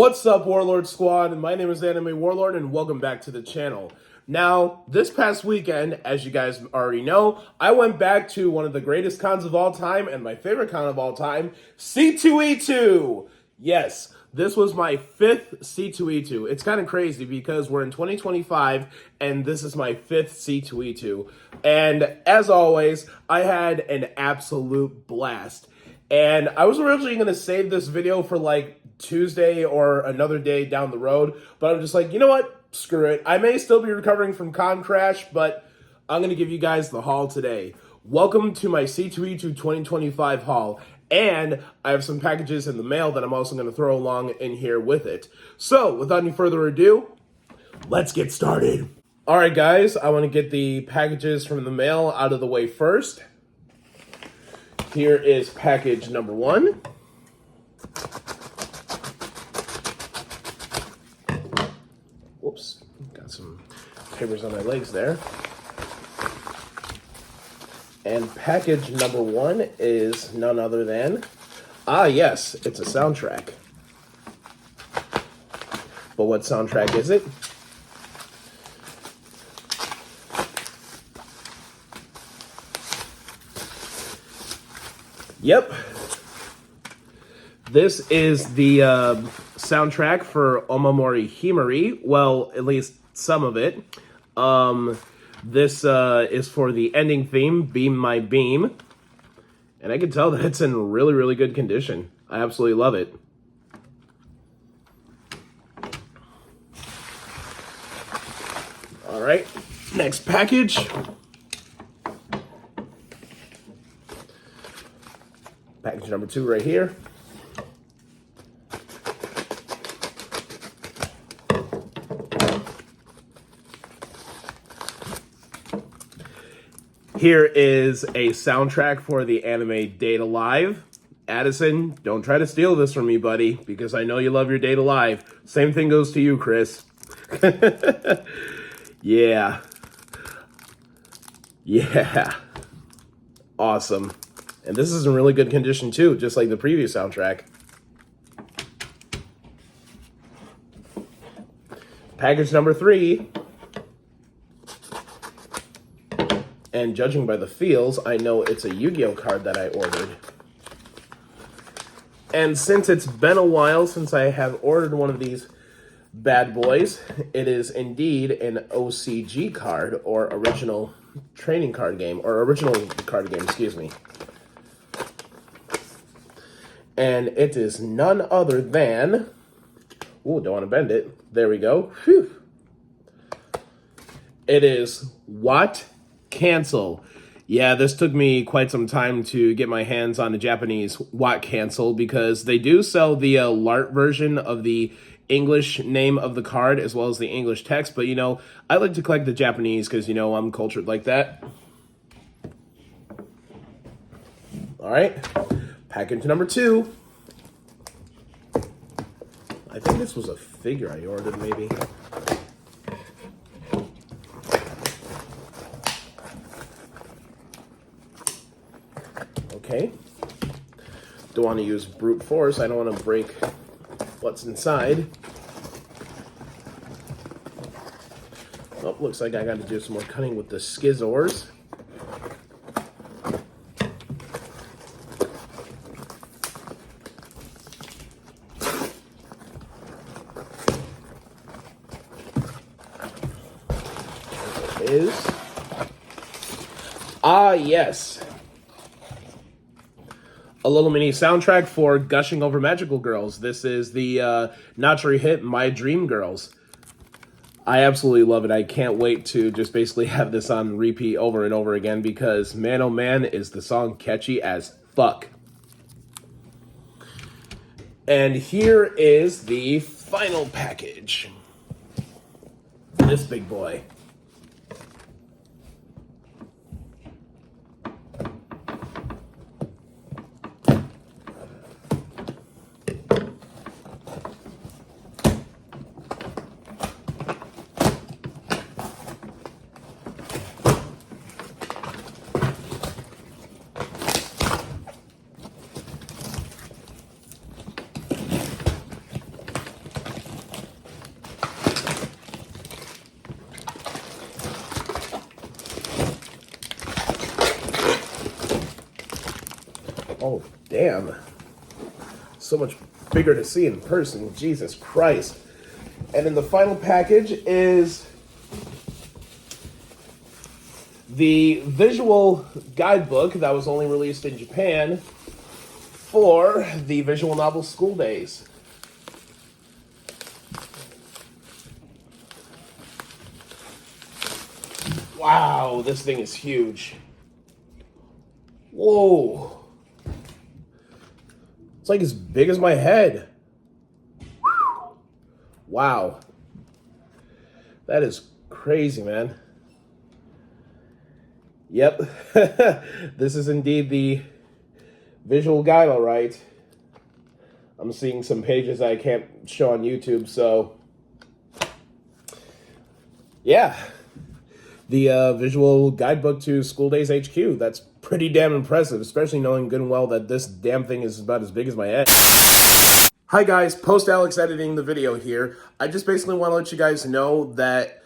What's up, Warlord Squad? My name is Anime Warlord, and welcome back to the channel. Now, this past weekend, as you guys already know, I went back to one of the greatest cons of all time, and my favorite con of all time, C2E2! Yes, this was my fifth C2E2. It's kind of crazy because we're in 2025, and this is my fifth C2E2. And as always, I had an absolute blast. And I was originally going to save this video for like Tuesday or another day down the road, but I'm just like, you know what? Screw it. I may still be recovering from Con Crash, but I'm going to give you guys the haul today. Welcome to my C2E2 2025 haul, and I have some packages in the mail that I'm also going to throw along in here with it. So, without any further ado, let's get started. Alright guys, I want to get the packages from the mail out of the way first. Here is package number 1. Whoops, got some papers on my legs there. And package number 1 is none other than, yes, it's a soundtrack. But what soundtrack is it? Yep. This is the soundtrack for Omamori Himari. Well, at least some of it. This is for the ending theme, Beam My Beam. And I can tell that it's in really, really good condition. I absolutely love it. All right, next package. Package number 2 right here. Here is a soundtrack for the anime Date Alive. Addison, don't try to steal this from me, buddy, because I know you love your Date Alive. Same thing goes to you, Chris. Yeah. Yeah. Awesome. And this is in really good condition too, just like the previous soundtrack. Package number 3. And judging by the feels, I know it's a Yu-Gi-Oh card that I ordered. And since it's been a while since I have ordered one of these bad boys, it is indeed an OCG card, or original training card game, or original card game, excuse me. And it is none other than, ooh, don't want to bend it. There we go. Whew. It is What Cancel. Yeah, this took me quite some time to get my hands on the Japanese What Cancel, because they do sell the LARP version of the English name of the card as well as the English text, but you know, I like to collect the Japanese because, you know, I'm cultured like that. All right, package number 2. I think this was a figure I ordered, maybe. Okay. Don't want to use brute force. I don't want to break what's inside. Oh, looks like I got to do some more cutting with the Skizors. Is yes, a little mini soundtrack for Gushing Over Magical Girls. This is the Natsuri hit My Dream Girls. I absolutely love it. I can't wait to just basically have this on repeat over and over again, because man oh man is the song catchy as fuck. And here is the final package. This big boy. Oh, damn. So much bigger to see in person. Jesus Christ. And in the final package is the visual guidebook that was only released in Japan for the visual novel School Days. Wow, this thing is huge. Whoa. It's like as big as my head. Wow. That is crazy, man. Yep. This is indeed the visual guide, all right. I'm seeing some pages I can't show on YouTube, so yeah. The visual guidebook to School Days HQ. That's pretty damn impressive, especially knowing good and well that this damn thing is about as big as my head. Hi guys, post-Alex editing the video here. I just basically want to let you guys know that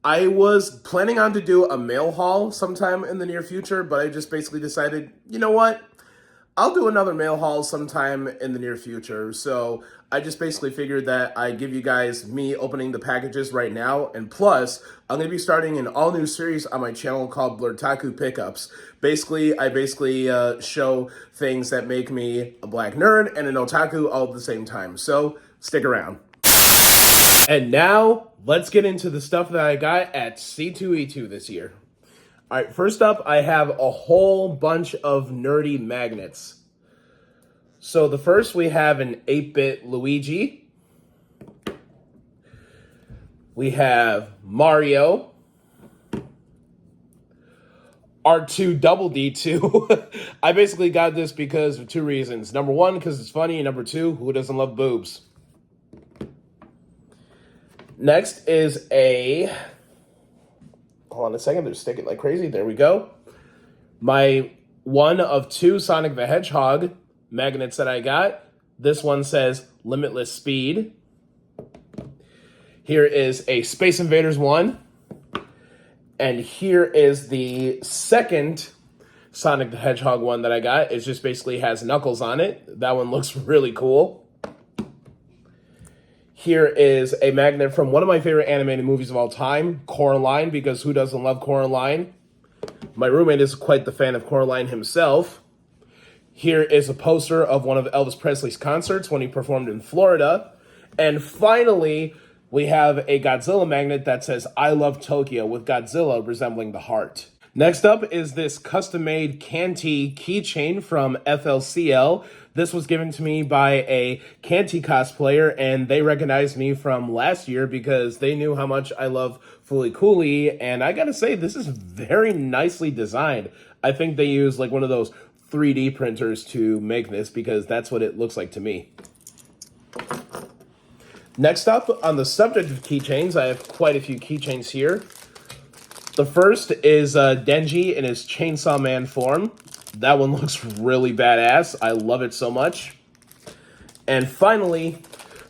I was planning on to do a mail haul sometime in the near future, but I just basically decided, you know what? I'll do another mail haul sometime in the near future. So I just basically figured that I'd give you guys me opening the packages right now. And plus, I'm going to be starting an all new series on my channel called Blurtaku Pickups. Basically, I show things that make me a black nerd and an otaku all at the same time. So stick around. And now let's get into the stuff that I got at C2E2 this year. All right, first up, I have a whole bunch of nerdy magnets. So the first, we have an 8-bit Luigi. We have Mario. R2-D2. I basically got this because of two reasons. Number one, because it's funny, and number two, who doesn't love boobs? Next is a... Hold on a second, they're sticking like crazy. There we go. My one of two Sonic the Hedgehog magnets that I got. This one says Limitless Speed. Here is a Space Invaders one. And here is the second Sonic the Hedgehog one that I got. It just basically has Knuckles on it. That one looks really cool. Here is a magnet from one of my favorite animated movies of all time, Coraline, because who doesn't love Coraline? My roommate is quite the fan of Coraline himself. Here is a poster of one of Elvis Presley's concerts when he performed in Florida. And finally, we have a Godzilla magnet that says, I love Tokyo, with Godzilla resembling the heart. Next up is this custom-made Canty keychain from FLCL. This was given to me by a Canty cosplayer, and they recognized me from last year because they knew how much I love Fooly Cooly, and I gotta say, this is very nicely designed. I think they use like one of those 3D printers to make this because that's what it looks like to me. Next up, on the subject of keychains, I have quite a few keychains here. The first is Denji in his Chainsaw Man form. That one looks really badass. I love it so much. And finally,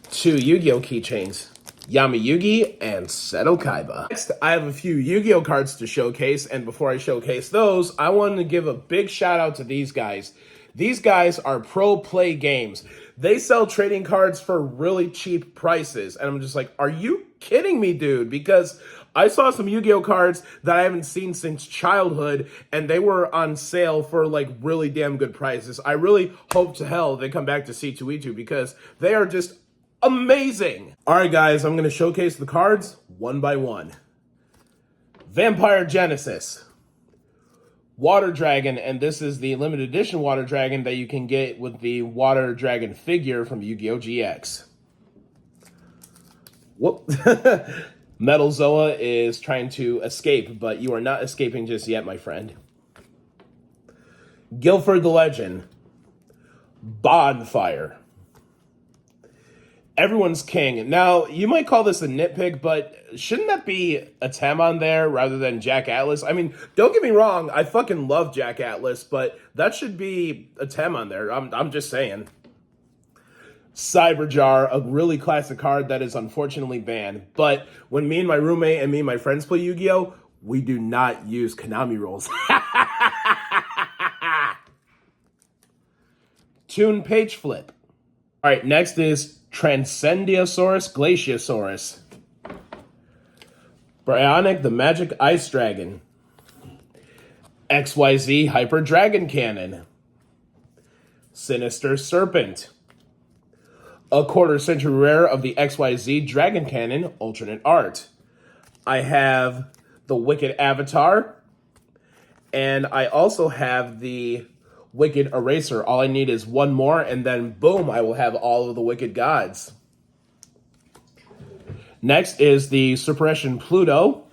two Yu-Gi-Oh keychains. Yami Yugi and Seto Kaiba. Next, I have a few Yu-Gi-Oh cards to showcase, and before I showcase those, I wanted to give a big shout out to these guys. These guys are Pro Play Games. They sell trading cards for really cheap prices, and I'm just like, are you kidding me, dude? Because I saw some Yu-Gi-Oh cards that I haven't seen since childhood, and they were on sale for like really damn good prices. I really hope to hell they come back to C2E2 because they are just amazing. All right, guys, I'm going to showcase the cards one by one. Vampire Genesis. Water Dragon, and this is the limited edition Water Dragon that you can get with the Water Dragon figure from Yu-Gi-Oh! GX. Whoop. Metal Zoa is trying to escape, but you are not escaping just yet, my friend. Guilford the Legend. Bonfire. Everyone's King. Now, you might call this a nitpick, but shouldn't that be a Tem on there rather than Jack Atlas? I mean, don't get me wrong, I fucking love Jack Atlas, but that should be a Tem on there. I'm just saying. Cyberjar, a really classic card that is unfortunately banned. But when me and my roommate and me and my friends play Yu-Gi-Oh, we do not use Konami rules. Toon page flip. All right, next is Transcendiosaurus Glaciosaurus. Bionic the Magic Ice Dragon. XYZ Hyper Dragon Cannon. Sinister Serpent. A quarter century rare of the XYZ Dragon Cannon alternate art. I have the Wicked Avatar. And I also have the Wicked Eraser. All I need is one more, and then boom, I will have all of the Wicked Gods. Next is the Suppression Pluto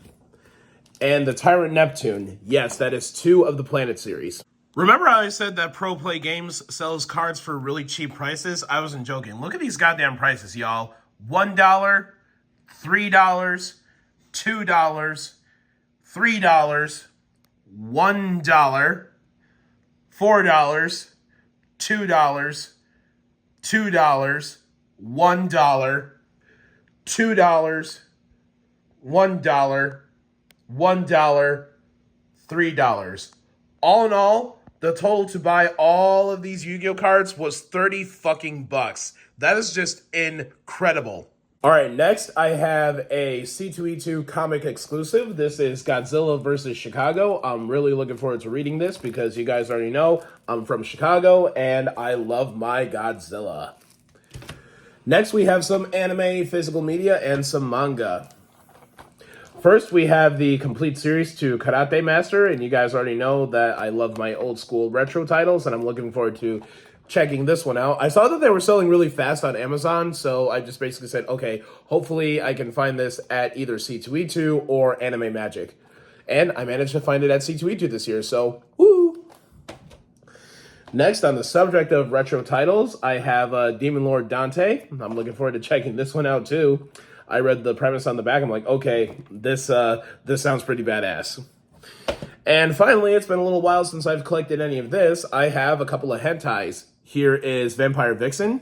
and the Tyrant Neptune. Yes, that is 2 of the Planet series. Remember how I said that Pro Play Games sells cards for really cheap prices? I wasn't joking. Look at these goddamn prices, y'all. $1, $3, $2, $3, $1, $4, $2, $2, $2, $1, $2, $1, $1, $3. All in all, the total to buy all of these Yu-Gi-Oh cards was 30 fucking bucks. That is just incredible. All right, next I have a C2E2 comic exclusive. This is Godzilla vs. Chicago. I'm really looking forward to reading this because you guys already know I'm from Chicago and I love my Godzilla. Next, we have some anime, physical media, and some manga. First, we have the complete series to Karate Master, and you guys already know that I love my old school retro titles, and I'm looking forward to checking this one out. I saw that they were selling really fast on Amazon, so I just basically said, okay, hopefully I can find this at either C2E2 or Anime Magic. And I managed to find it at C2E2 this year, so woo! Next, on the subject of retro titles, I have Demon Lord Dante. I'm looking forward to checking this one out too. I read the premise on the back. I'm like, okay, this sounds pretty badass. And finally, it's been a little while since I've collected any of this. I have a couple of hentais. Here is Vampire Vixen.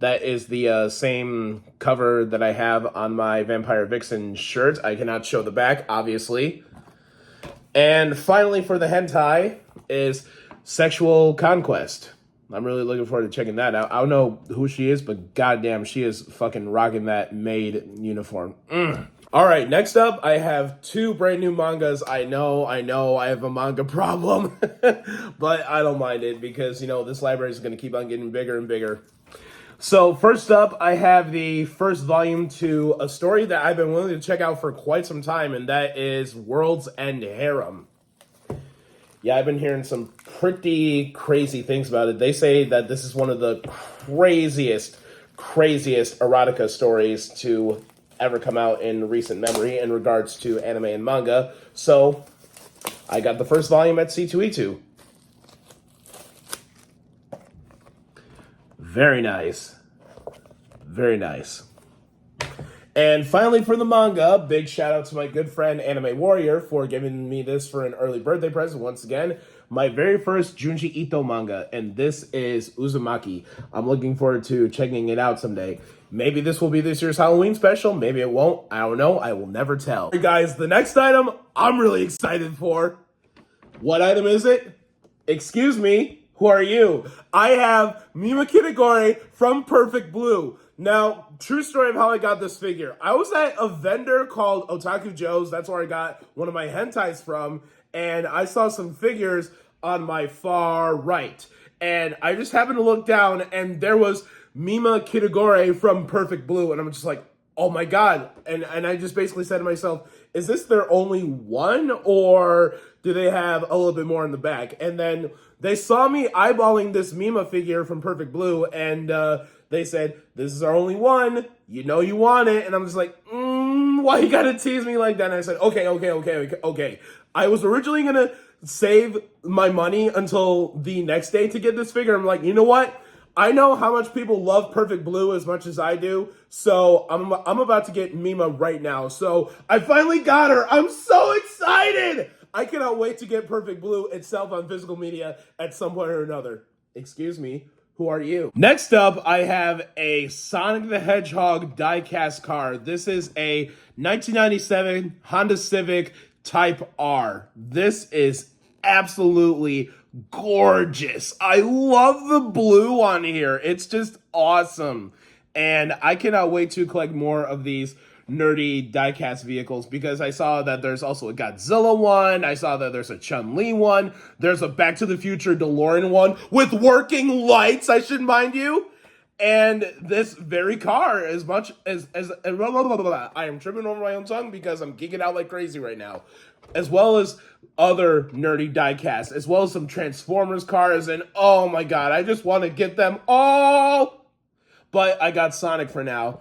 That is the same cover that I have on my Vampire Vixen shirt. I cannot show the back, obviously. And finally, for the hentai is Sexual Conquest. I'm really looking forward to checking that out. I don't know who she is, but goddamn, she is fucking rocking that maid uniform. All right, next up, I have 2 brand new mangas. I know, I have a manga problem, but I don't mind it because, you know, this library is going to keep on getting bigger and bigger. So first up, I have the first volume to a story that I've been willing to check out for quite some time, and that is World's End Harem. Yeah, I've been hearing some pretty crazy things about it. They say that this is one of the craziest erotica stories to ever come out in recent memory in regards to anime and manga. So, I got the first volume at C2E2. Very nice. Very nice. And finally, for the manga, big shout out to my good friend Anime Warrior for giving me this for an early birthday present once again. My very first Junji Ito manga, and this is Uzumaki. I'm looking forward to checking it out someday. Maybe this will be this year's Halloween special. Maybe it won't. I don't know. I will never tell. Hey guys, the next item I'm really excited for. What item is it? Excuse me. Who are you? I have Mima Kitagore from Perfect Blue. Now, true story of how I got this figure. I was at a vendor called Otaku Joe's. That's where I got one of my hentais from. And I saw some figures on my far right. And I just happened to look down and there was Mima Kitagore from Perfect Blue. And I'm just like, oh my God. And I just basically said to myself, is this their only one? Or do they have a little bit more in the back? And then they saw me eyeballing this Mima figure from Perfect Blue. And they said, this is our only one. You know you want it. And I'm just like, why you gotta tease me like that? And I said, okay. I was originally gonna save my money until the next day to get this figure. I'm like, you know what? I know how much people love Perfect Blue as much as I do. So I'm about to get Mima right now. So I finally got her. I'm so excited. I cannot wait to get Perfect Blue itself on physical media at some point or another. Excuse me. Who are you? Next up, I have a Sonic the Hedgehog die-cast car. This is a 1997 Honda Civic Type R. This is absolutely gorgeous. I love the blue on here. It's just awesome. And I cannot wait to collect more of these nerdy diecast vehicles because I saw that there's also a Godzilla one. I saw that there's a Chun-Li one. There's a Back to the Future DeLorean one with working lights, I should mind you. And this very car, as much as I am tripping over my own tongue because I'm geeking out like crazy right now, as well as other nerdy diecasts, as well as some Transformers cars, and oh my god, I just want to get them all. But I got Sonic for now.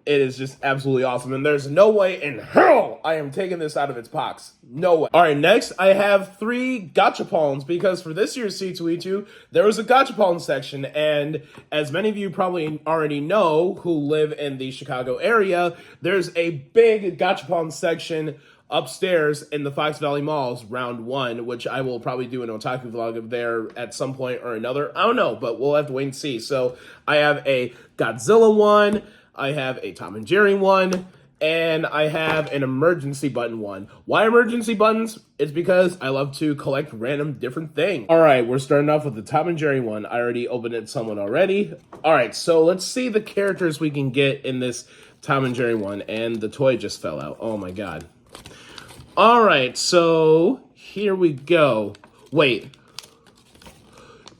It is just absolutely awesome, and there's no way in hell I am taking this out of its box. No way. All right, next I have 3 gachapons, because for this year's C2E2, there was a gachapon section, and as many of you probably already know who live in the Chicago area, there's a big gachapon section upstairs in the Fox Valley Mall's round 1, which I will probably do an otaku vlog of there at some point or another. I don't know, but we'll have to wait and see. So I have a Godzilla one, I have a Tom and Jerry one, and I have an emergency button one. Why emergency buttons? It's because I love to collect random different things. All right, we're starting off with the Tom and Jerry one. I already opened it somewhat already. All right, so let's see the characters we can get in this Tom and Jerry one, and the toy just fell out. Oh my god. All right, so here we go. Wait.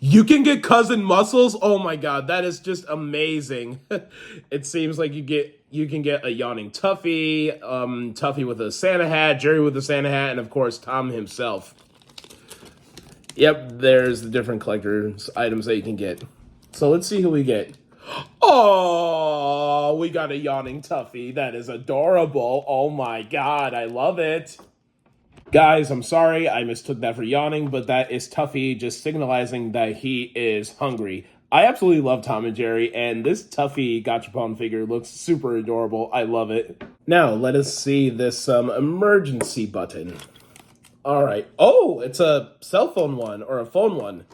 You can get Cousin Muscles? Oh my god, that is just amazing. It seems like you can get a yawning Tuffy, Tuffy with a Santa hat, Jerry with a Santa hat, and of course Tom himself. Yep, there's the different collector's items that you can get. So let's see who we get. Oh, we got a yawning Tuffy. That is adorable. Oh my god, I love it. Guys, I'm sorry, I mistook that for yawning, but that is Tuffy just signalizing that he is hungry. I absolutely love Tom and Jerry, and this Tuffy gachapon figure looks super adorable. I love it. Now, let us see this emergency button. All right. Oh, it's a cell phone one, or a phone one.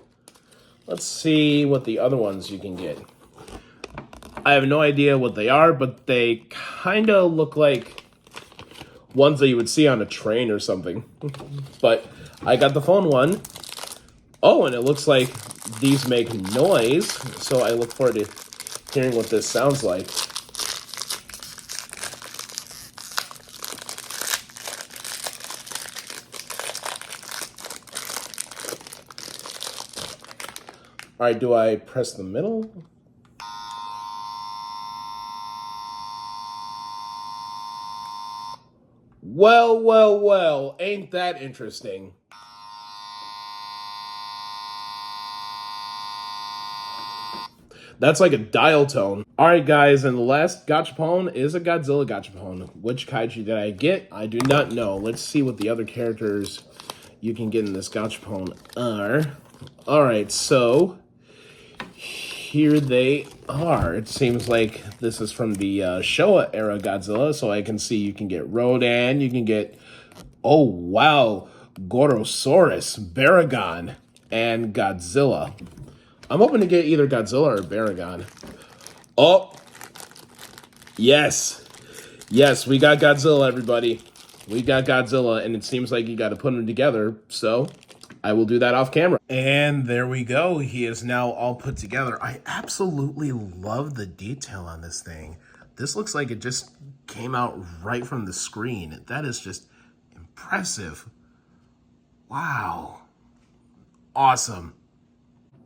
Let's see what the other ones you can get. I have no idea what they are, but they kind of look like ones that you would see on a train or something. But I got the phone one. Oh, and it looks like these make noise, so I look forward to hearing what this sounds like. All right, do I press the middle? Well, well, well, ain't that interesting. That's like a dial tone. All right, guys, and the last gachapon is a Godzilla gachapon. Which kaiju did I get? I do not know. Let's see what the other characters you can get in this gachapon are. All right, so here they are. It seems like this is from the Showa era Godzilla, so I can see you can get Rodan, you can get, oh wow, Gorosaurus, Baragon, and Godzilla. I'm hoping to get either Godzilla or Baragon. Oh, yes. Yes, we got Godzilla, everybody. We got Godzilla, and it seems like you got to put them together, so I will do that off camera. And there we go. He is now all put together. I absolutely love the detail on this thing. This looks like it just came out right from the screen. That is just impressive. Wow. Awesome.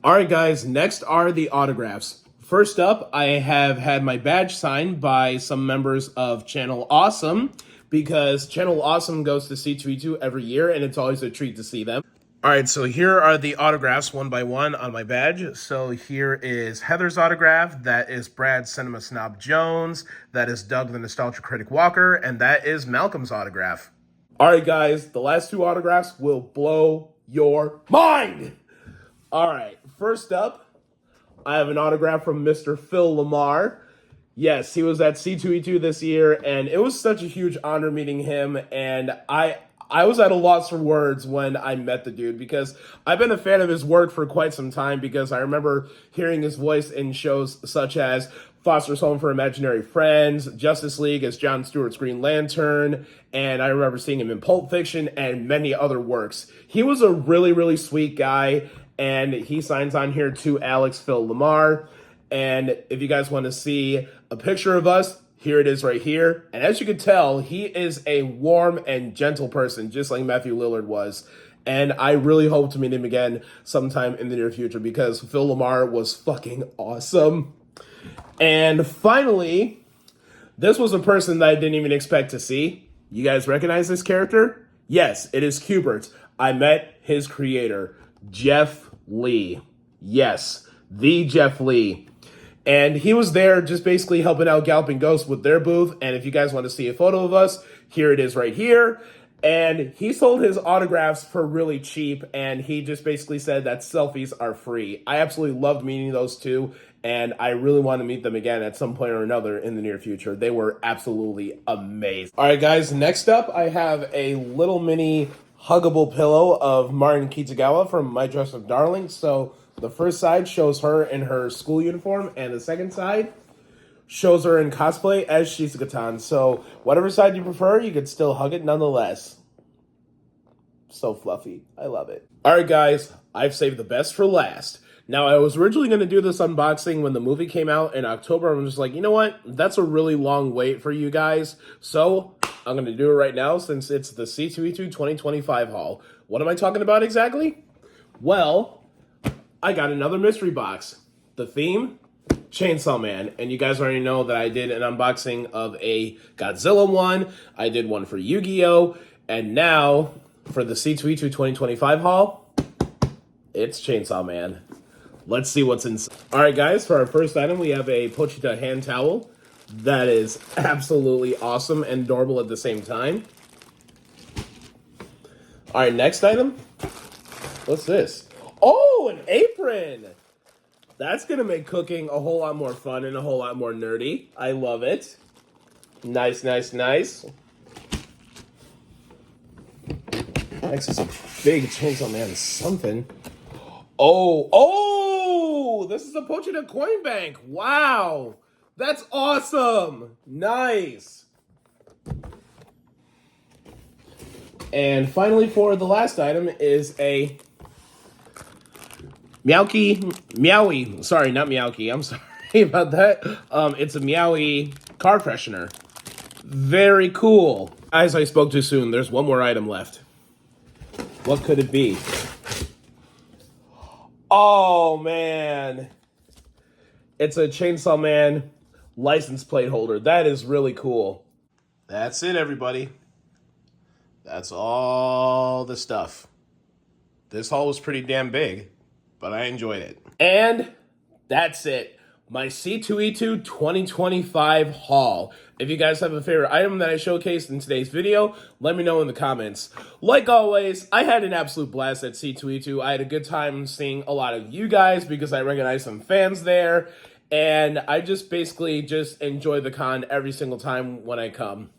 All right, guys, next are the autographs. First up, I have had my badge signed by some members of Channel Awesome, because Channel Awesome goes to C2E2 every year, and it's always a treat to see them. All right, so here are the autographs one by one on my badge. So here is Heather's autograph, that is Brad Cinema Snob Jones, that is Doug the Nostalgia Critic Walker, and that is Malcolm's autograph. All right, guys, the last 2 autographs will blow your mind. All right, first up, I have an autograph from Mr. Phil Lamar. Yes, he was at C2E2 this year, and it was such a huge honor meeting him, and I was at a loss for words when I met the dude, because I've been a fan of his work for quite some time, because I remember hearing his voice in shows such as Foster's Home for Imaginary Friends, Justice League as Jon Stewart's Green Lantern, and I remember seeing him in Pulp Fiction and many other works. He was a really, really sweet guy, and he signs on here to Alex Phil Lamar. And if you guys want to see a picture of us, here it is right here. And as you can tell, he is a warm and gentle person, just like Matthew Lillard was. And I really hope to meet him again sometime in the near future because Phil Lamar was fucking awesome. And finally, this was a person that I didn't even expect to see. You guys recognize this character? Yes, it is Q*bert. I met his creator, Jeff Lee. Yes, the Jeff Lee. And he was there just basically helping out Galloping Ghost with their booth. And if you guys want to see a photo of us, here it is right here. And he sold his autographs for really cheap. And he just basically said that selfies are free. I absolutely loved meeting those two. And I really want to meet them again at some point or another in the near future. They were absolutely amazing. All right, guys, next up, I have a little mini huggable pillow of Marin Kitagawa from My Dress Up Darling. So the first side shows her in her school uniform, and the second side shows her in cosplay as Shizuka-tan. So whatever side you prefer, you could still hug it nonetheless. So fluffy. I love it. All right, guys, I've saved the best for last. Now, I was originally going to do this unboxing when the movie came out in October. I'm just like, you know what? That's a really long wait for you guys. So I'm going to do it right now since it's the C2E2 2025 haul. What am I talking about exactly? Well, I got another mystery box. The theme? Chainsaw Man. And you guys already know that I did an unboxing of a Godzilla one. I did one for Yu-Gi-Oh! And now, for the C2E2 2025 haul, it's Chainsaw Man. Let's see what's inside. All right, guys, for our first item, we have a Pochita hand towel. That is absolutely awesome and adorable at the same time. All right, next item. What's this? Oh, an apron. That's going to make cooking a whole lot more fun and a whole lot more nerdy. I love it. Nice, nice, nice. Next is a big Chainsaw Man something. Oh, this is a Pochita coin bank. Wow. That's awesome. Nice. And finally, for the last item is a Meowie. Sorry, not Meowky. I'm sorry about that. It's a Meowie car freshener. Very cool. Guys, I spoke too soon. There's one more item left. What could it be? Oh, man. It's a Chainsaw Man license plate holder. That is really cool. That's it, everybody. That's all the stuff. This haul was pretty damn big, but I enjoyed it. And that's it. My C2E2 2025 haul. If you guys have a favorite item that I showcased in today's video, let me know in the comments. Like always, I had an absolute blast at C2E2. I had a good time seeing a lot of you guys because I recognize some fans there. And I just basically enjoy the con every single time when I come.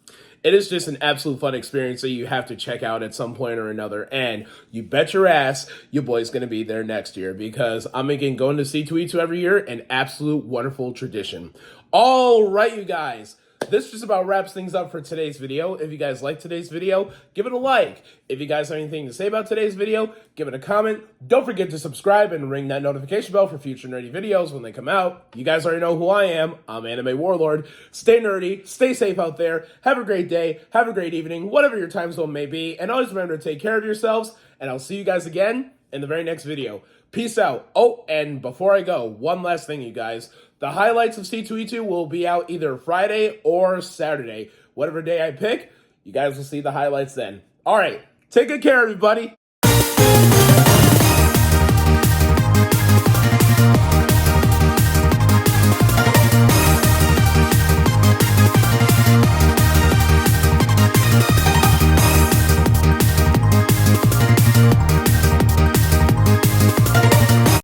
It is just an absolute fun experience that you have to check out at some point or another. And you bet your ass your boy's going to be there next year because I'm making going to C2E2 every year an absolute wonderful tradition. All right, you guys. This just about wraps things up for today's video. If you guys liked today's video, give it a like. If you guys have anything to say about today's video, give it a comment. Don't forget to subscribe and ring that notification bell for future nerdy videos when they come out. You guys already know who I am. I'm Anime Warlord. Stay nerdy, stay safe out there. Have a great day, have a great evening, whatever your time zone may be. And always remember to take care of yourselves. And I'll see you guys again in the very next video. Peace out. Oh, and before I go, one last thing, you guys. The highlights of C2E2 will be out either Friday or Saturday. Whatever day I pick, you guys will see the highlights then. All right, take good care, everybody.